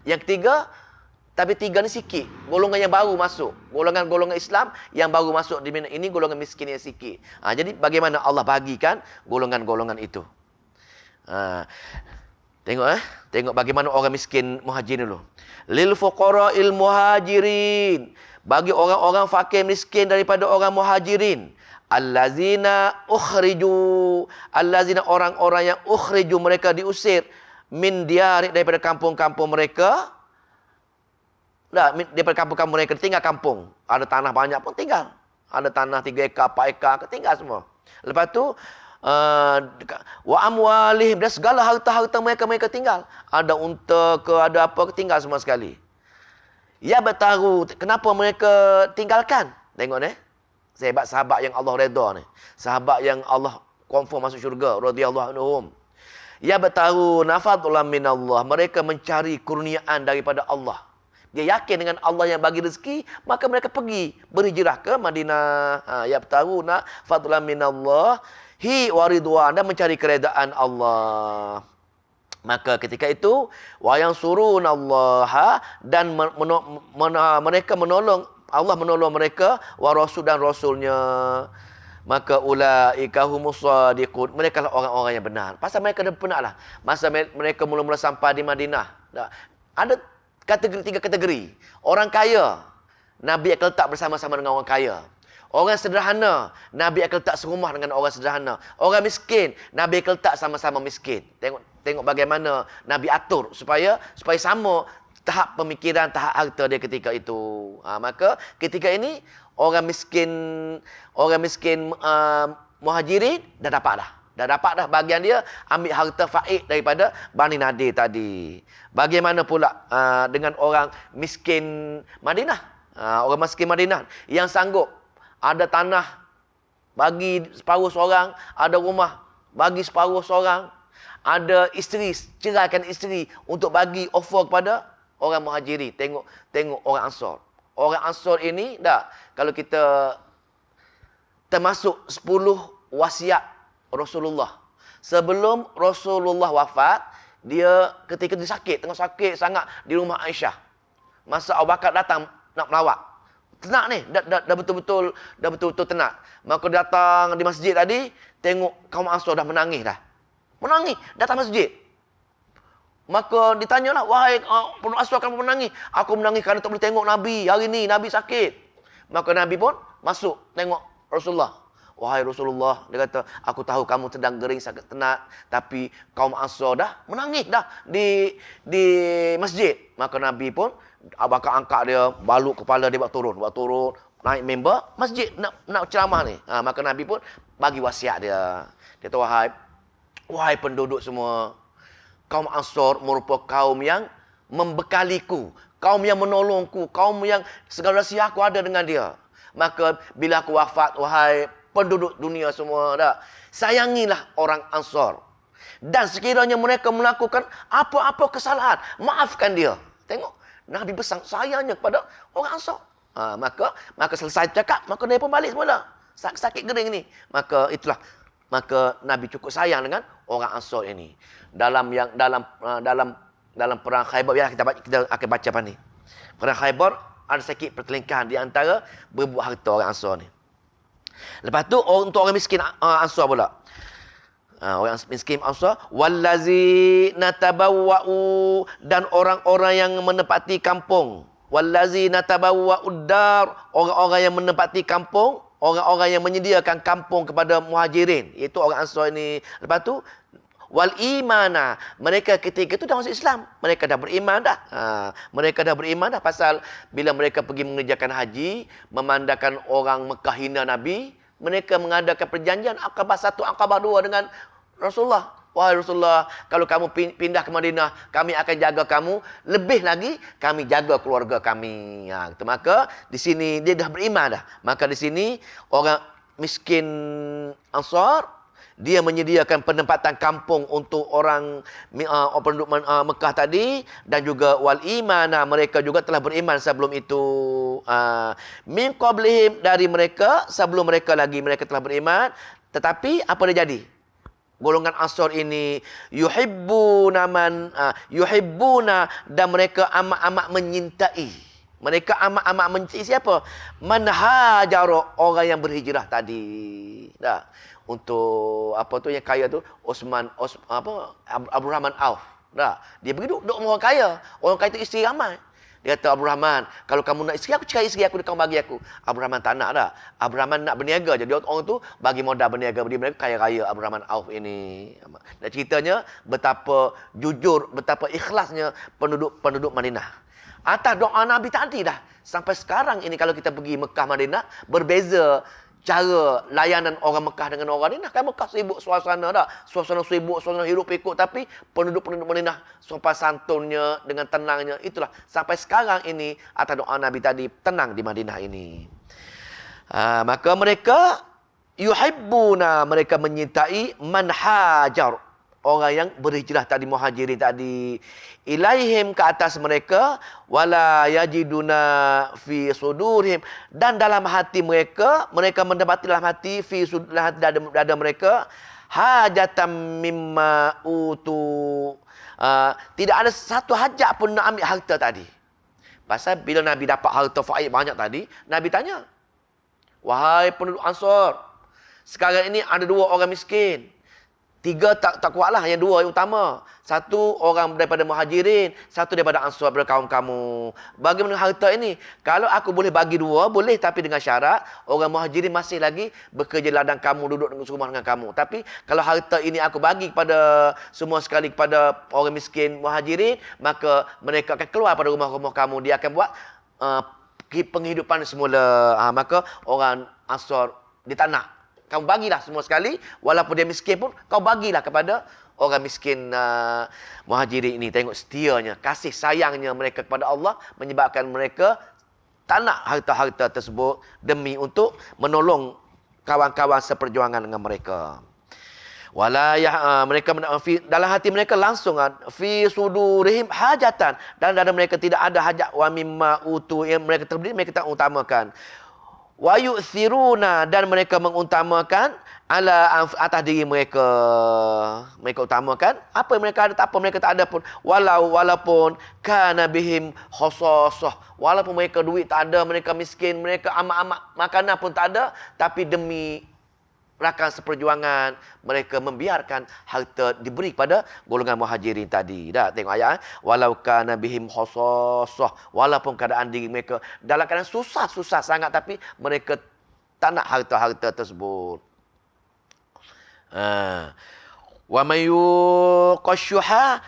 Yang ketiga, tapi 3 ni sikit. Golongan yang baru masuk. Golongan-golongan Islam yang baru masuk di Madinah ini, golongan miskin yang sikit. Jadi bagaimana Allah bagikan golongan-golongan itu. Tengok bagaimana orang miskin Muhajirin dulu. Lil fuqara'il muhajirin. Bagi orang-orang fakir miskin daripada orang Muhajirin. Allazina ukhriju. Allazina, orang-orang yang ukhriju, mereka diusir. Min diarik, daripada kampung-kampung mereka. Daripada kampung-kampung mereka, tinggal kampung. Ada tanah banyak pun tinggal. Ada tanah 3 ekar, 4 ekar, tinggal semua. Lepas tu, wa amwalihim, dan segala harta-harta mereka tinggal. Ada unta ke, ada apa ke, tinggal semua sekali. Ya bertaru, kenapa mereka tinggalkan? Tengok ni. Sahabat yang Allah redha ni. Sahabat yang Allah confirm masuk syurga, radhiyallahu anhum. Ya bertaru nafadullah minallah. Mereka mencari kurniaan daripada Allah. Dia yakin dengan Allah yang bagi rezeki, maka mereka pergi berhijrah ke Madinah. Ya bertaru nafadullah minallah hi waridwan, dan mencari keredaan Allah. Maka ketika itu wayang surun Allah, dan mereka menolong, Allah menolong mereka, wa rasul, dan rasulnya. Maka ulaika humus shadiqun, mereka lah orang-orang yang benar. Pasal mereka dah pernah lah, masa mereka mula-mula sampai di Madinah, ada 3 kategori. Orang kaya, Nabi akan letak bersama-sama dengan orang kaya. Orang sederhana, Nabi akan letak serumah dengan orang sederhana. Orang miskin, Nabi akan letak sama-sama miskin. Tengok bagaimana Nabi atur supaya sama tahap pemikiran, tahap harta dia ketika itu. Maka ketika ini orang miskin Muhajirin dah dapat dah bagian dia, ambil harta faid daripada Bani Nadir tadi. Bagaimana pula dengan orang miskin Madinah? Orang miskin Madinah yang sanggup ada tanah bagi separuh seorang, ada rumah bagi separuh seorang, ada isteri, ceraikan isteri untuk bagi offer kepada orang Muhajirin. Tengok orang Ansar. Orang Ansar ini kalau kita termasuk 10 wasiat Rasulullah. Sebelum Rasulullah wafat, dia ketika dia sakit, tengah sakit sangat di rumah Aisyah. Masa Abu Bakar datang nak melawat. Tenang ni, dah betul-betul tenang. Maka datang di masjid tadi, tengok kaum Ansar dah menangis dah. Menangis, datang masjid. Maka ditanyalah, wahai penduduk Ansar, kamu menangis? Aku menangis kerana tak boleh tengok Nabi. Hari ni Nabi sakit. Maka Nabi pun masuk tengok Rasulullah. Wahai Rasulullah, dia kata, aku tahu kamu sedang gering sangat tenat, tapi kaum Ansar dah menangis dah di masjid. Maka Nabi pun bakal angkat dia, baluk kepala dia buat turun, naik member masjid nak ceramah ni. Maka Nabi pun bagi wasiat dia. Dia kata, wahai penduduk semua, kaum Ansar merupakan kaum yang membekaliku, kaum yang menolongku, kaum yang segala rahsia aku ada dengan dia. Maka bila aku wafat, wahai penduduk dunia semua, sayangilah orang Ansar. Dan sekiranya mereka melakukan apa-apa kesalahan, maafkan dia. Tengok, Nabi besar sayangnya kepada orang Ansar. Maka selesai cakap, maka dia pun balik semula. Sakit gering ni. Maka Nabi cukup sayang dengan orang Ansar ini. Dalam perang Khaybar, ya kita akan baca apa ni. Perang Khaybar ada sedikit pertelingkahan di antara berebut harta orang Ansar ni. Lepas tu untuk orang miskin Ansar pula. Orang miskin Ansar, wallazi natabawwa'u, dan orang-orang yang menempati kampung. Wallazi natabawwa'ud dar, orang-orang yang menempati kampung, orang-orang yang menyediakan kampung kepada muhajirin, iaitu orang Ansar ini. Lepas tu wal imana, mereka ketika itu dah masuk Islam, mereka dah beriman dah. Mereka dah beriman dah, pasal bila mereka pergi mengerjakan haji, memandangkan orang Mekah hina Nabi, mereka mengadakan perjanjian Aqabah 1, Aqabah 2 dengan Rasulullah. Wahai Rasulullah, kalau kamu pindah ke Madinah, kami akan jaga kamu, lebih lagi kami jaga keluarga kami. Maka di sini dia dah beriman dah. Maka di sini orang miskin Ansar, dia menyediakan penempatan kampung untuk orang penduduk Mekah tadi, dan juga wal imana, mereka juga telah beriman sebelum itu. Min qablihim, dari mereka, sebelum mereka telah beriman. Tetapi apa dia jadi? Golongan Ansar ini yuhibbuna dan mereka amat-amat menyintai. Mereka amat-amat mencintai siapa? Man hajara, orang yang berhijrah tadi. Untuk apa tu yang kaya tu, Abdul Rahman Auf. Dia pergi duduk orang kaya. Orang kaya tu isteri ramai. Dia kata, Abdul Rahman, kalau kamu nak isteri, aku cari isteri aku, kamu bagi aku. Abdul Rahman tak nak dah. Abdul Rahman nak berniaga. Jadi orang tu bagi modal berniaga. Dia mereka kaya raya Abdul Rahman Auf ini. Dan ceritanya betapa jujur, betapa ikhlasnya penduduk Madinah. Atas doa Nabi tadi dah. Sampai sekarang ini kalau kita pergi Mekah Madinah, berbeza cara layanan orang Mekah dengan orang Madinah. Kan Mekah sibuk suasana dah. Suasana sibuk, suasana hirup pikuk. Tapi penduduk Madinah sopan santunnya, dengan tenangnya. Itulah. Sampai sekarang ini, atas doa Nabi tadi, tenang di Madinah ini. Maka mereka yuhibbuna, mereka menyintai man hajar, orang yang berhijrah tadi, muhajirin tadi, ilaihim, ke atas mereka, wala yajiduna fi sudurihim, dan dalam hati mereka mendapati dalam hati, fi dada mereka, hajatan mimma utu, tidak ada satu hajat pun nak ambil harta tadi. Pasal bila Nabi dapat harta faid banyak tadi, Nabi tanya, wahai penduduk Ansar, sekarang ini ada 2 orang miskin. 3 tak kuatlah, yang 2 yang utama. 1 orang daripada muhajirin, 1 daripada Ansar, daripada kaum kamu. Bagaimana harta ini? Kalau aku boleh bagi 2, boleh, tapi dengan syarat orang muhajirin masih lagi bekerja ladang kamu, duduk serumah dengan kamu. Tapi kalau harta ini aku bagi kepada semua sekali, kepada orang miskin muhajirin, maka mereka akan keluar pada rumah-rumah kamu. Dia akan buat penghidupan semula. Maka orang Ansar, dia tak nak. Kau bagilah semua sekali, walaupun dia miskin pun, kau bagilah kepada orang miskin muhajirin ini. Tengok setianya, kasih sayangnya mereka kepada Allah, menyebabkan mereka tak nak harta-harta tersebut, demi untuk menolong kawan-kawan seperjuangan dengan mereka. Mereka dalam hati mereka langsung fi sudurihim hajatan, dan dalam mereka tidak ada hajat, wa mimma utu, yang mereka terbeli mereka tak utamakan. Wa yu'thiruna, dan mereka mengutamakan atas diri mereka. Mereka utamakan apa yang mereka ada, tak apa mereka tak ada pun. Walaupun kana bihim khasasah, walaupun mereka duit tak ada, mereka miskin, mereka amat-amat makanan pun tak ada, tapi demi rakan seperjuangan, mereka membiarkan harta diberi kepada golongan muhajirin tadi. Dah tengok ayat, walau kana bihim khasassah, walaupun keadaan diri mereka dalam keadaan susah-susah sangat, tapi mereka tak nak harta-harta tersebut. Wa may yuqashuha,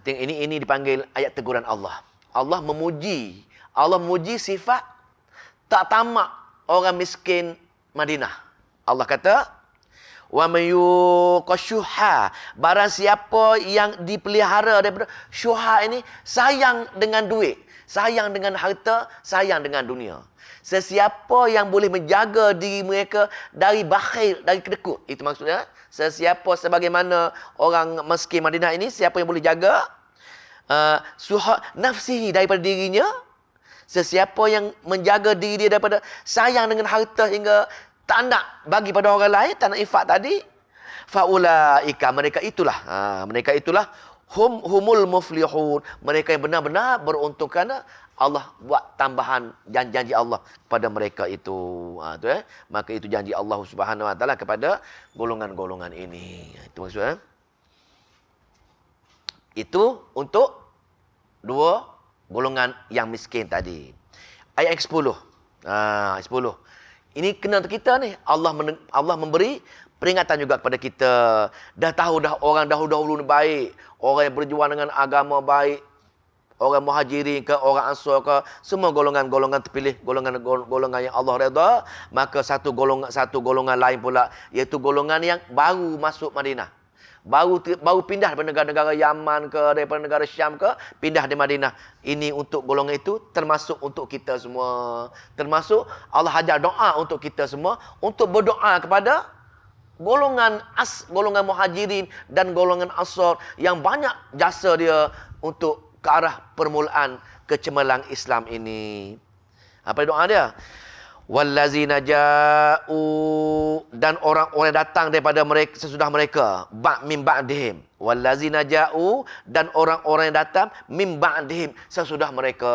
ini dipanggil ayat teguran Allah. Allah memuji sifat tak tamak orang miskin Madinah. Allah kata, wa may yuqashuha, barang siapa yang dipelihara daripada syuha ini, sayang dengan duit, sayang dengan harta, sayang dengan dunia. Sesiapa yang boleh menjaga diri mereka dari bakhil, dari kedekut. Itu maksudnya. Sesiapa sebagaimana orang miskin Madinah ini, siapa yang boleh jaga suha nafsihi, daripada dirinya. Sesiapa yang menjaga diri dia daripada sayang dengan harta hingga tak nak bagi pada orang lain, tak nak infak tadi. Faulaika, mereka itulah humul muflihun. Mereka yang benar-benar beruntung kerana Allah buat tambahan janji Allah kepada mereka itu. Maka itu janji Allah Subhanahu Wa Taala kepada golongan-golongan ini. Itu maksudnya. Itu untuk dua golongan yang miskin tadi. Ayat 10. 10. Ini kena untuk kita ni. Allah memberi peringatan juga kepada kita. Dah tahu dah orang dahulu-dahulu ni baik. Orang yang berjuang dengan agama baik. Orang muhajirin ke, orang ansar ke, semua golongan-golongan terpilih, golongan yang Allah redha. Maka satu golongan lain pula, iaitu golongan yang baru masuk Madinah. Baru pindah daripada negara-negara Yaman ke, daripada negara Syam ke, pindah di Madinah. Ini untuk golongan itu, termasuk untuk kita semua. Termasuk Allah ajar doa untuk kita semua, untuk berdoa kepada golongan muhajirin dan golongan ansar yang banyak jasa dia untuk ke arah permulaan kecemerlang Islam ini. Apa doa dia? Wallazina ja'u, dan orang-orang datang daripada mereka sesudah mereka, min ba'dihim. Wallazina ja'u, dan orang-orang yang datang min ba'dihim, sesudah mereka.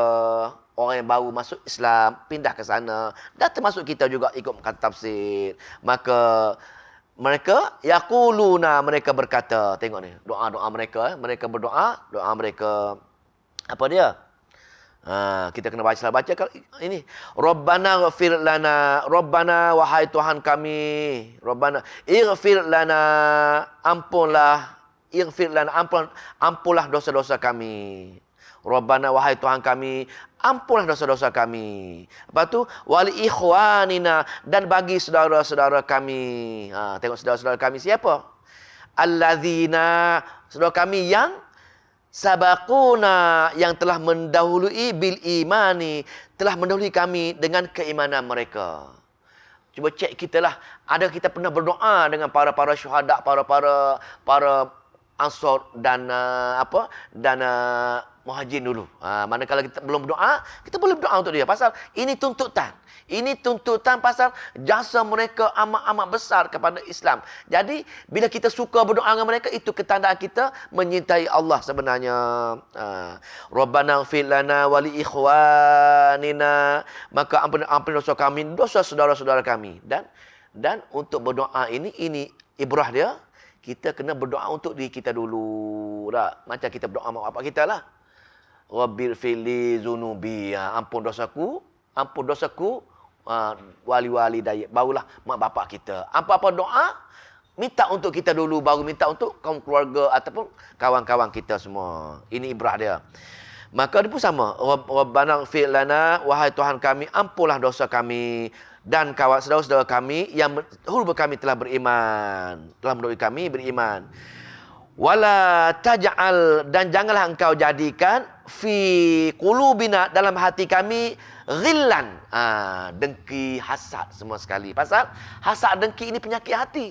Orang yang baru masuk Islam, pindah ke sana. Dan termasuk kita juga ikut kata tafsir. Maka mereka yaquluna, mereka berkata, tengok ni doa-doa mereka, mereka berdoa, doa mereka apa dia? Kita kena baca ini. Rabbana ighfir lana, Rabbana wahai Tuhan kami, Rabbana ighfir lana, ampunlah dosa-dosa kami. Rabbana wahai Tuhan kami, ampunlah dosa-dosa kami. Lepas tu wali ikhwanina, dan bagi saudara-saudara kami. Tengok saudara-saudara kami siapa? Allazina, saudara kami yang sabaquna, yang telah mendahului bil imani, telah mendahului kami dengan keimanan mereka. Cuba cek kita lah, ada kita pernah berdoa dengan para syuhada, para ansar dan muhajirin dulu. Manakala kita belum berdoa, kita boleh berdoa untuk dia. Pasal ini tuntutan. Ini tuntutan pasal jasa mereka amat-amat besar kepada Islam. Jadi, bila kita suka berdoa dengan mereka, itu ketandaan kita menyintai Allah sebenarnya. Rabbana ighfir lana wa li ikhwanina. Maka ampun dosa kami, dosa saudara-saudara kami. Dan untuk berdoa ini ibrah dia, kita kena berdoa untuk diri kita dulu. Macam kita berdoa mak bapak kita lah. Rabbir fili zunubi, ampun dosaku, wali-wali daya, barulah mak bapak kita. Apa-apa doa, minta untuk kita dulu, baru minta untuk kaum keluarga ataupun kawan-kawan kita semua. Ini ibrah dia. Maka dia pun sama. Rabbana ighfir lana, wahai Tuhan kami, ampunlah dosa kami dan kawan saudara-saudara kami yang dahulu kami telah beriman, telah mendahului kami beriman. Wala taj'al, dan janganlah engkau jadikan fi qulubina, dalam hati kami, ghillan, dengki, hasad semua sekali. Pasal hasad, dengki ini penyakit hati.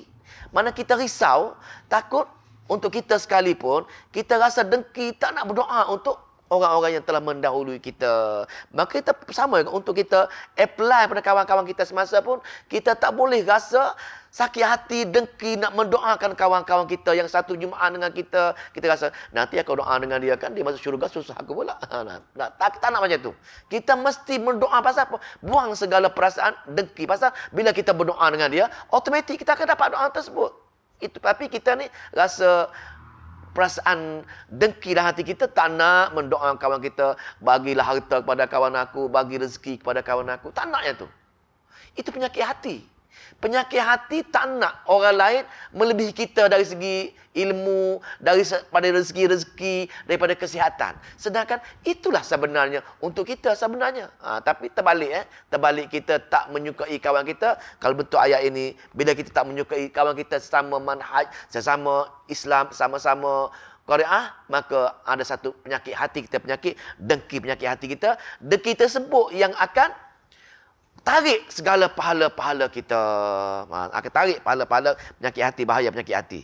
Mana kita risau, takut untuk kita sekalipun, kita rasa dengki, tak nak berdoa untuk orang-orang yang telah mendahului kita. Maka kita sama untuk kita apply pada kawan-kawan kita semasa pun, kita tak boleh rasa sakit hati, dengki nak mendoakan kawan-kawan kita yang satu Jumaat dengan kita. Kita rasa, nanti aku doa dengan dia kan, dia masuk syurga, susah aku pula. Tak nak macam tu. Kita mesti berdoa pasal apa? Buang segala perasaan dengki. Pasal bila kita berdoa dengan dia, automatik kita akan dapat doa tersebut. Itu, tapi kita ni rasa perasaan dengki dalam hati kita, tak nak mendoakan kawan kita, bagilah harta kepada kawan aku, bagi rezeki kepada kawan aku. Tak naknya tu. Itu penyakit hati. Penyakit hati tak nak orang lain melebihi kita dari segi ilmu, daripada rezeki-rezeki, daripada kesihatan. Sedangkan itulah sebenarnya untuk kita sebenarnya. Tapi terbalik kita tak menyukai kawan kita. Kalau bentuk ayat ini, bila kita tak menyukai kawan kita sesama manhaj, sesama Islam, sama-sama Qari'ah, maka ada satu penyakit hati kita, penyakit dengki, penyakit hati kita. Dengki tersebut yang akan tarik segala pahala-pahala kita. Akan tarik pahala-pahala penyakit hati, bahaya penyakit hati.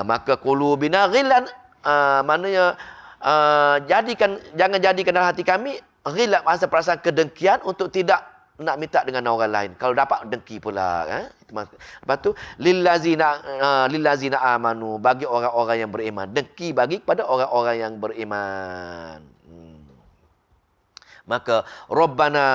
Maka qulubina ghillan, maknanya jangan jadikan dalam hati kami ghillan, perasaan kedengkian untuk tidak nak minta dengan orang lain. Kalau dapat dengki pula. Lepas tu lillazina amanu, bagi orang-orang yang beriman. Dengki bagi kepada orang-orang yang beriman. Maka Rabbana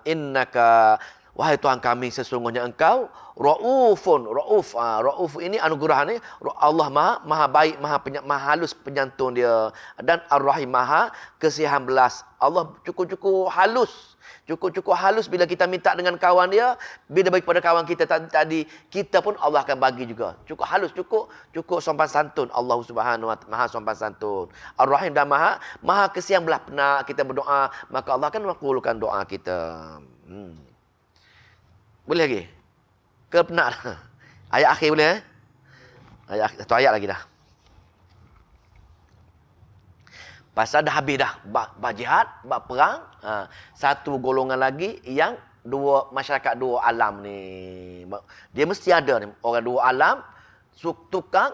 innaka, wahai Tuhan kami, sesungguhnya Engkau Raufun. Rauf ini anugerah ni. Allah maha baik, maha halus penyantun dia. Dan Ar-Rahim, maha kasihan belas. Allah cukup-cukup halus. Cukup-cukup halus bila kita minta dengan kawan dia. Bila bagi kepada kawan kita tadi, kita pun Allah akan bagi juga. Cukup halus, cukup sopan santun. Allah Subhanahu wa ta'ala maha sopan santun. Ar-Rahim dan maha kesian belah penak kita berdoa, maka Allah akan makbulkan doa kita. Boleh lagi? Ke penak dah? Ayat akhir boleh satu ayat lagi dah. Pasal dah habis dah bab jihad, bab perang. Satu golongan lagi yang masyarakat dua alam ni. Dia mesti ada ni. Orang dua alam, tukang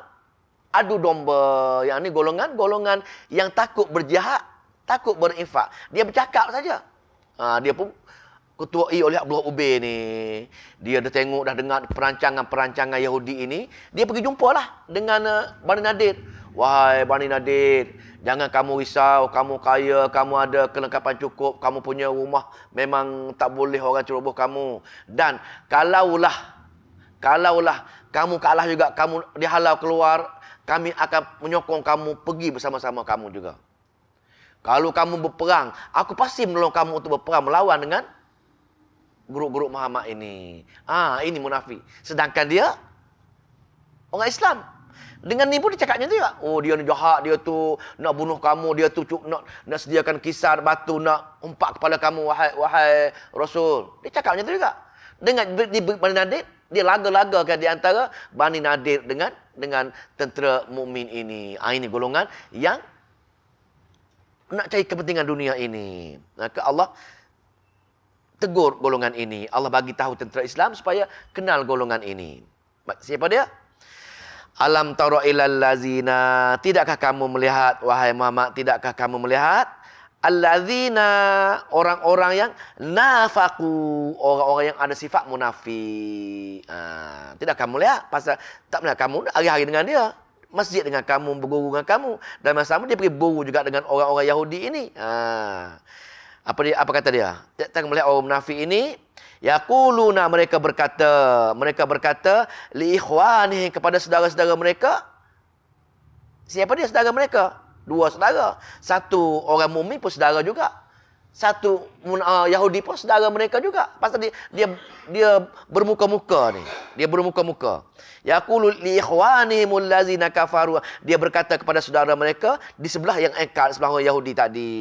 adu domba. Yang ni golongan yang takut berjihad, takut berinfak. Dia bercakap saja. Dia pun ketuai oleh Abdullah Ubay ni. Dia dah tengok, dah dengar perancangan Yahudi ini. Dia pergi jumpalah dengan Bani Nadir. Wahai Bani Nadir, jangan kamu risau, kamu kaya, kamu ada kelengkapan cukup, kamu punya rumah memang tak boleh orang ceroboh kamu. Dan kalaulah kamu kalah juga, kamu dihalau keluar, kami akan menyokong kamu pergi bersama-sama kamu juga. Kalau kamu berperang, aku pasti menolong kamu untuk berperang melawan dengan grup-grup Muhammad ini. Ini munafik. Sedangkan dia orang Islam. Dengan ni pun dia cakapnya tu juga. Oh, dia ni jahat, dia tu nak bunuh kamu, dia tu nak sediakan kisar batu, nak umpak kepala kamu, wahai Rasul. Dia cakapnya tu juga. Dengan di Bani Nadir, dia laga-lagakan di antara Bani Nadir dengan tentera mukmin ini. Ini golongan yang nak cari kepentingan dunia ini. Maka Allah tegur golongan ini. Allah bagi tahu tentera Islam supaya kenal golongan ini. Siapa dia? Alam tara ilal lazina, tidakkah kamu melihat, wahai Muhammad, tidakkah kamu melihat allazina, orang-orang yang nafaqu, orang-orang yang ada sifat munafik. Tidak kamu lihat, pasal tak pernah kamu hari-hari dengan dia, masjid dengan kamu, berguru dengan kamu, dan masa sama dia pergi berguru juga dengan orang-orang Yahudi ini. Apa kata dia? Tak melihat orang munafik ini. Yaquluna, mereka berkata li ikhwani, kepada saudara-saudara mereka. Siapa dia saudara mereka? Dua saudara. Satu orang mukmin pun saudara juga. Satu Yahudi pun saudara mereka juga. Pasal dia bermuka-muka ni. Dia bermuka-muka. Yaqulu li ikhwanihimul ladzina kafaru. Dia berkata kepada saudara mereka di sebelah yang engkar, sebelah orang Yahudi tadi,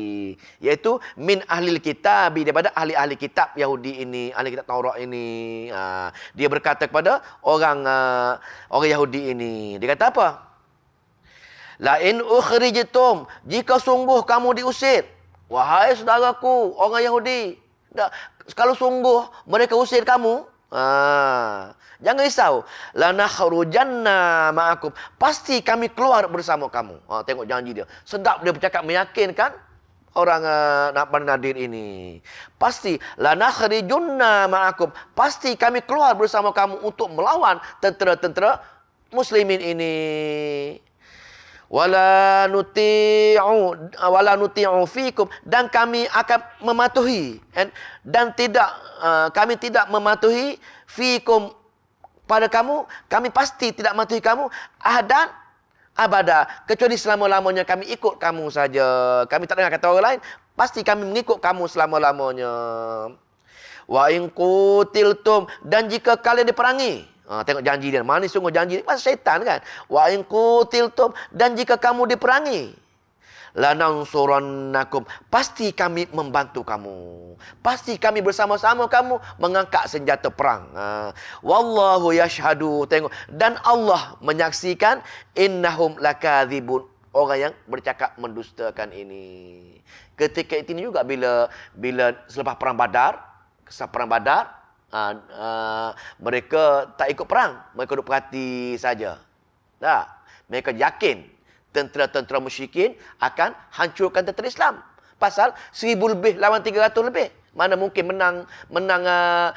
iaitu min ahlil kitab, daripada ahli-ahli kitab Yahudi ini, ahli kitab Taurat ini. Dia berkata kepada orang Yahudi ini. Dia kata apa? La in ukhrijtum, jika sungguh kamu diusir, wahai saudaraku orang Yahudi, kalau sungguh mereka usir kamu, jangan risau. La nakhrujanna ma'akum, pasti kami keluar bersama kamu. Tengok janji dia. Sedap dia bercakap, meyakinkan orang nak Bani Nadir ini. Pasti lanakhrijunna ma'akum. Pasti kami keluar bersama kamu untuk melawan tentera-tentera muslimin ini. Wala nuti'u fikum, dan kami akan mematuhi, dan tidak kami tidak mematuhi fikum pada kamu, kami pasti tidak mematuhi kamu ahadan abada, kecuali selama-lamanya kami ikut kamu saja. Kami tak dengar kata orang lain, pasti kami mengikut kamu selama-lamanya. Wa in qutiltum, dan jika kalian diperangi. Tengok janji dia. Mana sungguh janji ni? Pasal syaitan kan. Wa in qutiltum, dan jika kamu diperangi. Lanansurannakum, pasti kami membantu kamu. Pasti kami bersama-sama kamu mengangkat senjata perang. Wallahu yashhadu, tengok. Dan Allah menyaksikan innahum lakadzibun, orang yang bercakap mendustakan ini. Ketika itu juga bila selepas perang Badar, mereka tak ikut perang. Mereka duduk perhati saja. Tak. Mereka yakin tentera-tentera musyrikin akan hancurkan tentera Islam. Pasal 1000 lebih lawan 300 lebih. Mana mungkin menang 300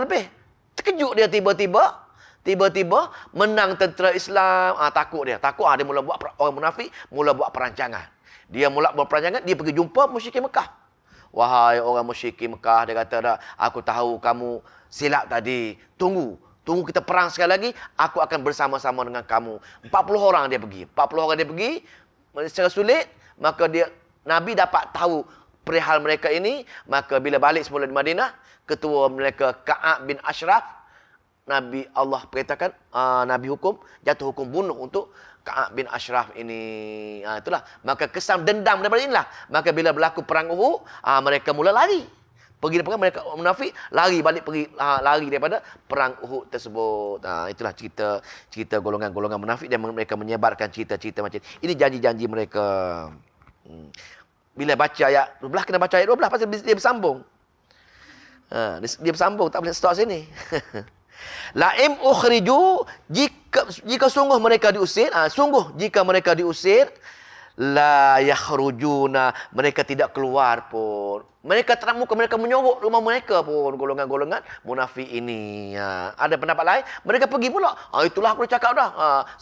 lebih. Terkejut dia tiba-tiba menang tentera Islam. Takut dia. Dia mula buat, orang munafik mula buat perancangan. Dia mula buat perancangan, dia pergi jumpa musyrikin Mekah. Wahai orang musyrikin Mekah, dia kata dah, aku tahu kamu silap tadi. Tunggu kita perang sekali lagi, aku akan bersama-sama dengan kamu. 40 orang dia pergi. Secara sulit, maka Nabi dapat tahu perihal mereka ini. Maka bila balik semula di Madinah, ketua mereka Ka'ab bin Ashraf, Nabi Allah perintahkan, Nabi jatuh hukum bunuh untuk Ka'ab bin Ashraf ini. Itulah. Maka kesan dendam daripada inilah. Maka bila berlaku perang Uhud, mereka mula lari. Pergi dari perang, mereka munafik lari balik, lari daripada perang Uhud tersebut. Itulah cerita golongan-golongan munafik, dan mereka menyebarkan cerita-cerita macam ini. Janji-janji mereka. Bila baca ayat 12, kena baca ayat 12 pasal dia bersambung. Dia bersambung, tak boleh stop sini. La'im ukhriju, jika sungguh mereka diusir, jika mereka diusir, la yakhrujuna, mereka tidak keluar pun. Mereka teramukan, mereka menyorok rumah mereka pun, golongan-golongan munafik ini. Ada pendapat lain, mereka pergi pula. Itulah aku dah cakap dah.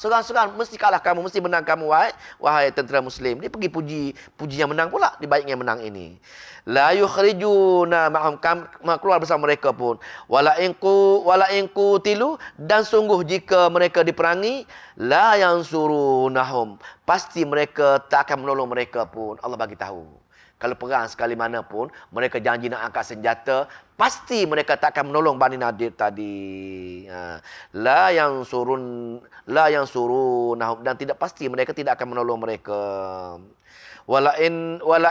Serang-serang, mesti kalah kamu, mesti menang kamu, wahai tentera muslim. Dia pergi puji yang menang pula, dibaiknya menang ini. La yukhrijuna ma'hum, keluar bersama mereka pun. Wala in qutilu, dan sungguh jika mereka diperangi, la yansurunahum, pasti mereka tak akan menolong mereka pun. Allah bagi tahu. Kalau perang sekali mana pun, mereka janji nak angkat senjata, pasti mereka tak akan menolong Bani Nadir tadi. La yansurunahum, dan tidak pasti mereka tidak akan menolong mereka. Wala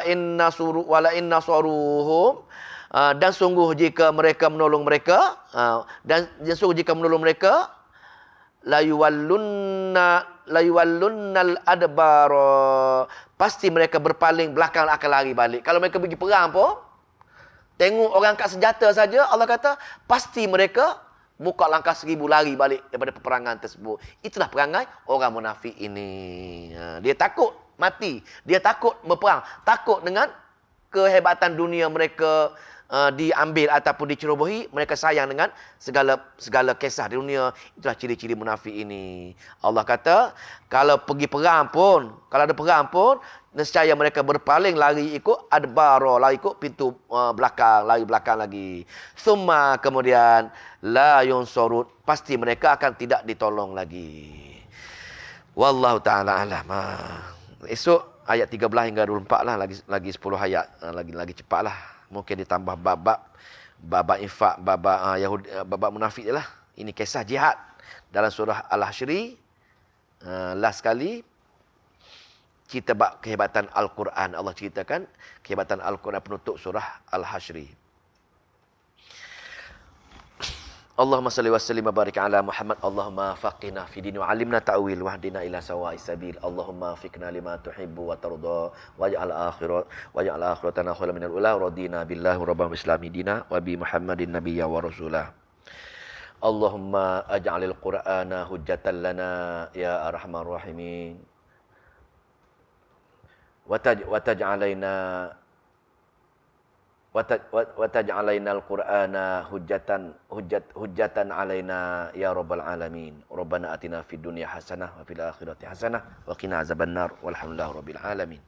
in nasaruhum, dan sungguh jika mereka menolong mereka, dan sungguh jika menolong mereka, la yuwallunnal adbara, pasti mereka berpaling belakang, akan lari balik. Kalau mereka pergi perang pun, tengok orang angkat senjata saja, Allah kata pasti mereka buka langkah 1000 lari balik daripada peperangan tersebut. Itulah perangai orang munafik ini. Dia takut mati, dia takut berperang, takut dengan kehebatan dunia mereka diambil ataupun dicerobohi. Mereka sayang dengan segala kisah di dunia. Itulah ciri-ciri munafik ini. Allah kata, kalau pergi perang pun, kalau ada perang pun, nescaya mereka berpaling, lari ikut adbara, lari ikut pintu belakang, lari belakang lagi. Summa, kemudian la yunsurun, pasti mereka akan tidak ditolong lagi. Wallahu ta'ala alam. Esok ayat 13 hingga 24 lah, lagi 10 ayat, lagi cepatlah. Mungkin ditambah bab infak, bab munafik je lah. Ini kisah jihad dalam surah Al-Hasyri. Last kali kita bab kehebatan Al-Quran. Allah ceritakan kehebatan Al-Quran penutup surah Al-Hasyri. Allahumma salli wa sallim wa barik ala Muhammad. Allahumma faqihna fi din wa alimna ta'wil wahdina ila sawa'is sabil. Allahumma fiqna lima tuhibbu wa tarda waj'al akhiratana khairan minal ula. Radina billahi rabbil islami dina wa bi Muhammadin nabiyya wa rasulah. Allahumma aj'alil qur'ana hujjatan lana ya arhamar rahimin. وتجعلنا وتجعلنا القرآن حجة علينا يا رب العالمين ربنا آتنا في الدنيا حسنة وفي الآخرة حسنة وقنا عذاب النار والحمد لله رب العالمين.